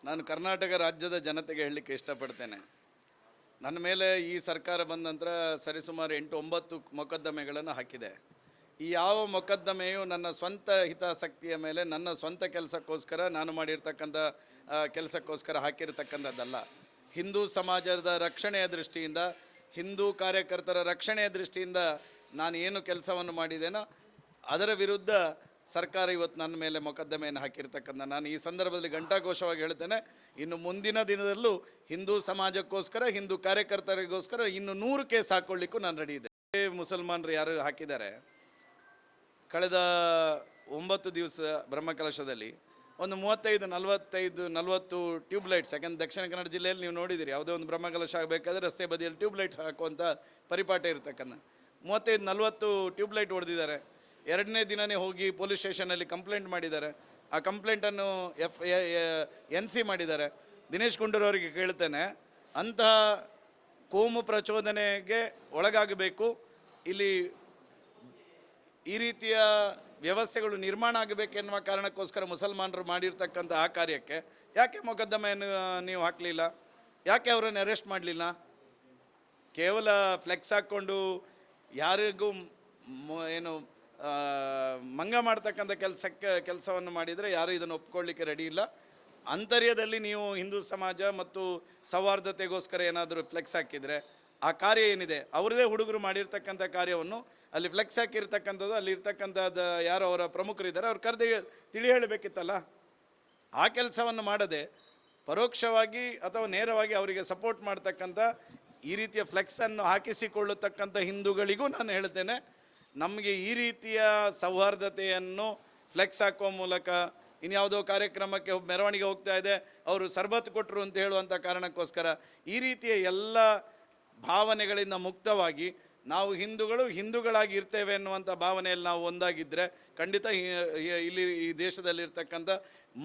ನಾನು ಕರ್ನಾಟಕ ರಾಜ್ಯದ ಜನತೆಗೆ ಹೇಳಲಿಕ್ಕೆ ಇಷ್ಟಪಡ್ತೇನೆ. ನನ್ನ ಮೇಲೆ ಈ ಸರ್ಕಾರ ಬಂದ ನಂತರ ಸರಿಸುಮಾರು 8-9 ಮೊಕದ್ದಮೆಗಳನ್ನು ಹಾಕಿದೆ. ಈ ಯಾವ ಮೊಕದ್ದಮೆಯು ನನ್ನ ಸ್ವಂತ ಹಿತಾಸಕ್ತಿಯ ಮೇಲೆ, ನನ್ನ ಸ್ವಂತ ಕೆಲಸಕ್ಕೋಸ್ಕರ, ನಾನು ಮಾಡಿರ್ತಕ್ಕಂಥ ಕೆಲಸಕ್ಕೋಸ್ಕರ ಹಾಕಿರ್ತಕ್ಕಂಥದ್ದಲ್ಲ. ಹಿಂದೂ ಸಮಾಜದ ರಕ್ಷಣೆಯ ದೃಷ್ಟಿಯಿಂದ, ಹಿಂದೂ ಕಾರ್ಯಕರ್ತರ ರಕ್ಷಣೆಯ ದೃಷ್ಟಿಯಿಂದ ನಾನು ಏನು ಕೆಲಸವನ್ನು ಮಾಡಿದ್ದೇನೋ ಅದರ ವಿರುದ್ಧ ಸರ್ಕಾರ ಇವತ್ತು ನನ್ನ ಮೇಲೆ ಮೊಕದ್ದಮೆಯನ್ನು ಹಾಕಿರ್ತಕ್ಕಂಥ ನಾನು ಈ ಸಂದರ್ಭದಲ್ಲಿ ಘಂಟಾಘೋಷವಾಗಿ ಹೇಳ್ತೇನೆ, ಇನ್ನು ಮುಂದಿನ ದಿನದಲ್ಲೂ ಹಿಂದೂ ಸಮಾಜಕ್ಕೋಸ್ಕರ, ಹಿಂದೂ ಕಾರ್ಯಕರ್ತರಿಗೋಸ್ಕರ ಇನ್ನು 100 ಕೇಸ್ ಹಾಕ್ಕೊಳ್ಳಿಕ್ಕೂ ನಾನು ರೆಡಿ ಇದೆ. ಮುಸಲ್ಮಾನರು ಯಾರು ಹಾಕಿದ್ದಾರೆ, ಕಳೆದ 9 ದಿವಸ ಬ್ರಹ್ಮಕಲಶದಲ್ಲಿ ಒಂದು 35-40 ಟ್ಯೂಬ್ಲೈಟ್ಸ್, ಯಾಕಂದ್ರೆ ದಕ್ಷಿಣ ಕನ್ನಡ ಜಿಲ್ಲೆಯಲ್ಲಿ ನೀವು ನೋಡಿದ್ದೀರಿ, ಯಾವುದೋ ಒಂದು ಬ್ರಹ್ಮಕಲಶ ಆಗಬೇಕಾದ್ರೆ ರಸ್ತೆ ಬದಿಯಲ್ಲಿ ಟ್ಯೂಬ್ಲೈಟ್ಸ್ ಹಾಕುವಂಥ ಪರಿಪಾಠ ಇರ್ತಕ್ಕಂಥ 35-40 ಟ್ಯೂಬ್ಲೈಟ್ ಹೊಡೆದಿದ್ದಾರೆ. 2ನೇ ದಿನವೇ ಹೋಗಿ ಪೊಲೀಸ್ ಸ್ಟೇಷನಲ್ಲಿ ಕಂಪ್ಲೇಂಟ್ ಮಾಡಿದ್ದಾರೆ. ಆ ಕಂಪ್ಲೇಂಟನ್ನು NC ಮಾಡಿದ್ದಾರೆ. ದಿನೇಶ್ ಗುಂಡೂರವರಿಗೆ ಕೇಳ್ತೇನೆ, ಅಂತಹ ಕೋಮು ಪ್ರಚೋದನೆಗೆ ಒಳಗಾಗಬೇಕು, ಇಲ್ಲಿ ಈ ರೀತಿಯ ವ್ಯವಸ್ಥೆಗಳು ನಿರ್ಮಾಣ ಆಗಬೇಕೆನ್ನುವ ಕಾರಣಕ್ಕೋಸ್ಕರ ಮುಸಲ್ಮಾನರು ಮಾಡಿರ್ತಕ್ಕಂಥ ಆ ಕಾರ್ಯಕ್ಕೆ ಯಾಕೆ ಮೊಕದ್ದಮೆಯನ್ನು ನೀವು ಹಾಕಲಿಲ್ಲ? ಯಾಕೆ ಅವರನ್ನು ಅರೆಸ್ಟ್ ಮಾಡಲಿಲ್ಲ? ಕೇವಲ ಫ್ಲೆಕ್ಸ್ ಹಾಕ್ಕೊಂಡು ಯಾರಿಗೂ ಏನು ಮಂಗ ಮಾಡ್ತಕ್ಕಂಥ ಕೆಲಸವನ್ನು ಮಾಡಿದರೆ ಯಾರು ಇದನ್ನು ಒಪ್ಕೊಳ್ಳಿಕ್ಕೆ ರೆಡಿ ಇಲ್ಲ. ಆಂತರ್ಯದಲ್ಲಿ ನೀವು ಹಿಂದೂ ಸಮಾಜ ಮತ್ತು ಸೌಹಾರ್ದತೆಗೋಸ್ಕರ ಏನಾದರೂ ಫ್ಲೆಕ್ಸ್ ಹಾಕಿದರೆ ಆ ಕಾರ್ಯ ಏನಿದೆ, ಅವರದೇ ಹುಡುಗರು ಮಾಡಿರ್ತಕ್ಕಂಥ ಕಾರ್ಯವನ್ನು ಅಲ್ಲಿ ಫ್ಲೆಕ್ಸ್ ಹಾಕಿರ್ತಕ್ಕಂಥದ್ದು, ಅಲ್ಲಿ ಇರ್ತಕ್ಕಂಥದ್ದು ಯಾರು ಅವರ ಪ್ರಮುಖರಿದ್ದಾರೆ ಅವ್ರು ಕರೆದು ತಿಳಿ ಹೇಳಬೇಕಿತ್ತಲ್ಲ. ಆ ಕೆಲಸವನ್ನು ಮಾಡದೆ ಪರೋಕ್ಷವಾಗಿ ಅಥವಾ ನೇರವಾಗಿ ಅವರಿಗೆ ಸಪೋರ್ಟ್ ಮಾಡ್ತಕ್ಕಂಥ ಈ ರೀತಿಯ ಫ್ಲೆಕ್ಸನ್ನು ಹಾಕಿಸಿಕೊಳ್ಳತಕ್ಕಂಥ ಹಿಂದೂಗಳಿಗೂ ನಾನು ಹೇಳ್ತೇನೆ, ನಮಗೆ ಈ ರೀತಿಯ ಸೌಹಾರ್ದತೆಯನ್ನು ಫ್ಲೆಕ್ಸ್ ಹಾಕುವ ಮೂಲಕ, ಇನ್ಯಾವುದೋ ಕಾರ್ಯಕ್ರಮಕ್ಕೆ ಮೆರವಣಿಗೆ ಹೋಗ್ತಾ ಇದೆ, ಅವರು ಸರ್ಬತ್ ಕೊಟ್ಟರು ಅಂತ ಹೇಳುವಂಥ ಕಾರಣಕ್ಕೋಸ್ಕರ ಈ ರೀತಿಯ ಎಲ್ಲ ಭಾವನೆಗಳಿಂದ ಮುಕ್ತವಾಗಿ ನಾವು ಹಿಂದೂಗಳಾಗಿ ಇರ್ತೇವೆ ಅನ್ನುವಂಥ ಭಾವನೆಯಲ್ಲಿ ನಾವು ಒಂದಾಗಿದ್ದರೆ ಖಂಡಿತ ಇಲ್ಲಿ ಈ ದೇಶದಲ್ಲಿರ್ತಕ್ಕಂಥ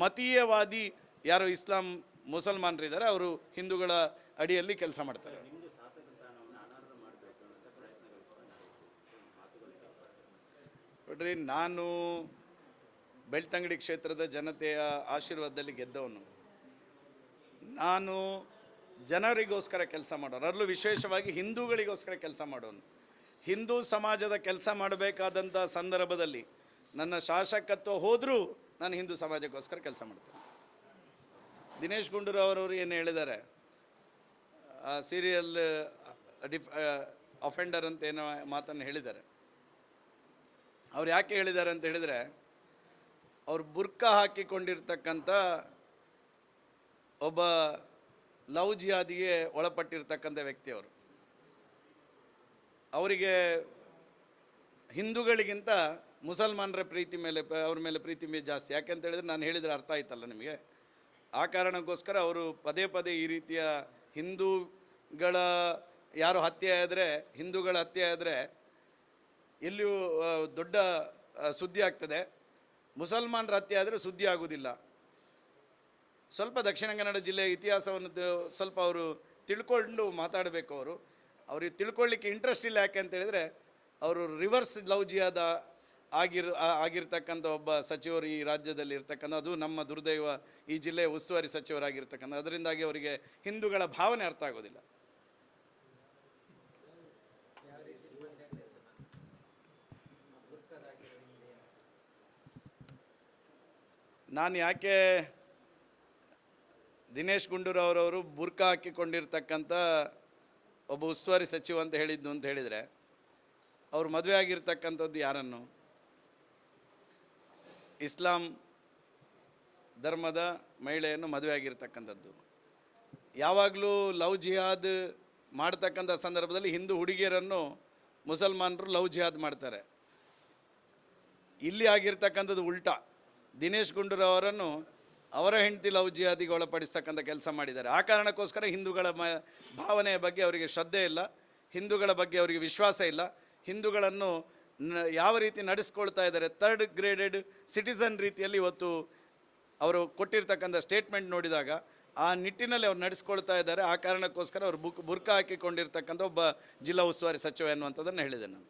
ಮತೀಯವಾದಿ ಯಾರು ಇಸ್ಲಾಂ ಮುಸಲ್ಮಾನರಿದ್ದಾರೆ ಅವರು ಹಿಂದೂಗಳ ಅಡಿಯಲ್ಲಿ ಕೆಲಸ ಮಾಡ್ತಾರೆ. ನೋಡ್ರಿ, ನಾನು ಬೆಳ್ತಂಗಡಿ ಕ್ಷೇತ್ರದ ಜನತೆಯ ಆಶೀರ್ವಾದದಲ್ಲಿ ಗೆದ್ದವನು. ನಾನು ಜನರಿಗೋಸ್ಕರ ಕೆಲಸ ಮಾಡೋನು, ಅದರಲ್ಲೂ ವಿಶೇಷವಾಗಿ ಹಿಂದೂಗಳಿಗೋಸ್ಕರ ಕೆಲಸ ಮಾಡೋನು. ಹಿಂದೂ ಸಮಾಜದ ಕೆಲಸ ಮಾಡಬೇಕಾದಂಥ ಸಂದರ್ಭದಲ್ಲಿ ನನ್ನ ಶಾಸಕತ್ವ ಹೋದರೂ ನಾನು ಹಿಂದೂ ಸಮಾಜಕ್ಕೋಸ್ಕರ ಕೆಲಸ ಮಾಡ್ತೇನೆ. ದಿನೇಶ್ ಗುಂಡೂರಾವ್ ಏನು ಹೇಳಿದ್ದಾರೆ, ಸೀರಿಯಲ್ ಅಫೆಂಡರ್ ಅಂತ ಏನೋ ಮಾತನ್ನು ಹೇಳಿದ್ದಾರೆ. ಅವ್ರು ಯಾಕೆ ಹೇಳಿದ್ದಾರೆ ಅಂತ ಹೇಳಿದರೆ, ಅವ್ರು ಬುರ್ಕಾ ಹಾಕಿಕೊಂಡಿರ್ತಕ್ಕಂಥ ಒಬ್ಬ ಲವ್ ಜಿಹಾದಿಗೆ ಒಳಪಟ್ಟಿರ್ತಕ್ಕಂಥ ವ್ಯಕ್ತಿಯವರು. ಅವರಿಗೆ ಹಿಂದೂಗಳಿಗಿಂತ ಮುಸಲ್ಮಾನರ ಪ್ರೀತಿ ಮೇಲೆ, ಅವ್ರ ಮೇಲೆ ಪ್ರೀತಿ ಜಾಸ್ತಿ. ಯಾಕೆಂತ ಹೇಳಿದ್ರೆ ನಾನು ಹೇಳಿದರೆ ಅರ್ಥ ಆಯ್ತಲ್ಲ ನಿಮಗೆ. ಆ ಕಾರಣಕ್ಕೋಸ್ಕರ ಅವರು ಪದೇ ಪದೇ ಈ ರೀತಿಯ ಹಿಂದೂಗಳ ಯಾರು ಹತ್ಯೆ ಆದರೆ, ಹಿಂದೂಗಳ ಹತ್ಯೆ ಆದರೆ ಎಲ್ಲಿಯೂ ದೊಡ್ಡ ಸುದ್ದಿ ಆಗ್ತದೆ, ಮುಸಲ್ಮಾನರ ಹತ್ಯೆ ಆದರೆ ಸುದ್ದಿ ಆಗೋದಿಲ್ಲ. ಸ್ವಲ್ಪ ದಕ್ಷಿಣ ಕನ್ನಡ ಜಿಲ್ಲೆಯ ಇತಿಹಾಸವನ್ನು ಸ್ವಲ್ಪ ಅವರು ತಿಳ್ಕೊಂಡು ಮಾತಾಡಬೇಕು. ಅವ್ರಿಗೆ ತಿಳ್ಕೊಳ್ಳಿಕ್ಕೆ ಇಂಟ್ರೆಸ್ಟ್ ಇಲ್ಲ. ಯಾಕೆ ಅಂತ ಹೇಳಿದರೆ, ಅವರು ರಿವರ್ಸ್ ಲವ್ ಜಿಹಾದ ಆಗಿರ್ತಕ್ಕಂಥ ಒಬ್ಬ ಸಚಿವರು ಈ ರಾಜ್ಯದಲ್ಲಿ ಇರ್ತಕ್ಕಂಥ, ಅದು ನಮ್ಮ ದುರ್ದೈವ, ಈ ಜಿಲ್ಲೆಯ ಉಸ್ತುವಾರಿ ಸಚಿವರಾಗಿರ್ತಕ್ಕಂಥ, ಅದರಿಂದಾಗಿ ಅವರಿಗೆ ಹಿಂದೂಗಳ ಭಾವನೆ ಅರ್ಥ ಆಗೋದಿಲ್ಲ. ನಾನು ಯಾಕೆ ದಿನೇಶ್ ಗುಂಡೂರಾವ್ ಬುರ್ಕಾ ಹಾಕಿಕೊಂಡಿರ್ತಕ್ಕಂಥ ಒಬ್ಬ ಉಸ್ತುವಾರಿ ಸಚಿವ ಅಂತ ಹೇಳಿದ್ದು ಅಂತ ಹೇಳಿದರೆ, ಅವರು ಮದುವೆ ಆಗಿರ್ತಕ್ಕಂಥದ್ದು ಯಾರನ್ನು? ಇಸ್ಲಾಂ ಧರ್ಮದ ಮಹಿಳೆಯನ್ನು ಮದುವೆ ಆಗಿರ್ತಕ್ಕಂಥದ್ದು. ಯಾವಾಗಲೂ ಲವ್ ಜಿಹಾದ್ ಮಾಡ್ತಕ್ಕಂಥ ಸಂದರ್ಭದಲ್ಲಿ ಹಿಂದೂ ಹುಡುಗಿಯರನ್ನು ಮುಸಲ್ಮಾನರು ಲವ್ ಜಿಹಾದ್ ಮಾಡ್ತಾರೆ. ಇಲ್ಲಿ ಆಗಿರ್ತಕ್ಕಂಥದ್ದು ಉಲ್ಟಾ. ದಿನೇಶ್ ಗುಂಡೂರಾವ್ ಅವರ ಹೆಂಡತಿ ಲವ್ ಜಿಹಾದಿಗೆ ಒಳಪಡಿಸ್ತಕ್ಕಂಥ ಕೆಲಸ ಮಾಡಿದ್ದಾರೆ. ಆ ಕಾರಣಕ್ಕೋಸ್ಕರ ಹಿಂದೂಗಳ ಭಾವನೆಯ ಬಗ್ಗೆ ಅವರಿಗೆ ಶ್ರದ್ಧೆ ಇಲ್ಲ, ಹಿಂದೂಗಳ ಬಗ್ಗೆ ಅವರಿಗೆ ವಿಶ್ವಾಸ ಇಲ್ಲ. ಹಿಂದೂಗಳನ್ನು ಯಾವ ರೀತಿ ನಡೆಸ್ಕೊಳ್ತಾ ಇದ್ದಾರೆ, 3rd ಗ್ರೇಡೆಡ್ ಸಿಟಿಸನ್ ರೀತಿಯಲ್ಲಿ ಇವತ್ತು ಅವರು ಕೊಟ್ಟಿರ್ತಕ್ಕಂಥ ಸ್ಟೇಟ್ಮೆಂಟ್ ನೋಡಿದಾಗ ಆ ನಿಟ್ಟಿನಲ್ಲಿ ಅವ್ರು ನಡೆಸ್ಕೊಳ್ತಾ ಇದ್ದಾರೆ. ಆ ಕಾರಣಕ್ಕೋಸ್ಕರ ಅವರು ಬುರ್ಕಾ ಹಾಕಿಕೊಂಡಿರ್ತಕ್ಕಂಥ ಒಬ್ಬ ಜಿಲ್ಲಾ ಉಸ್ತುವಾರಿ ಸಚಿವ ಎನ್ನುವಂಥದ್ದನ್ನು ಹೇಳಿದೆ ನಾನು.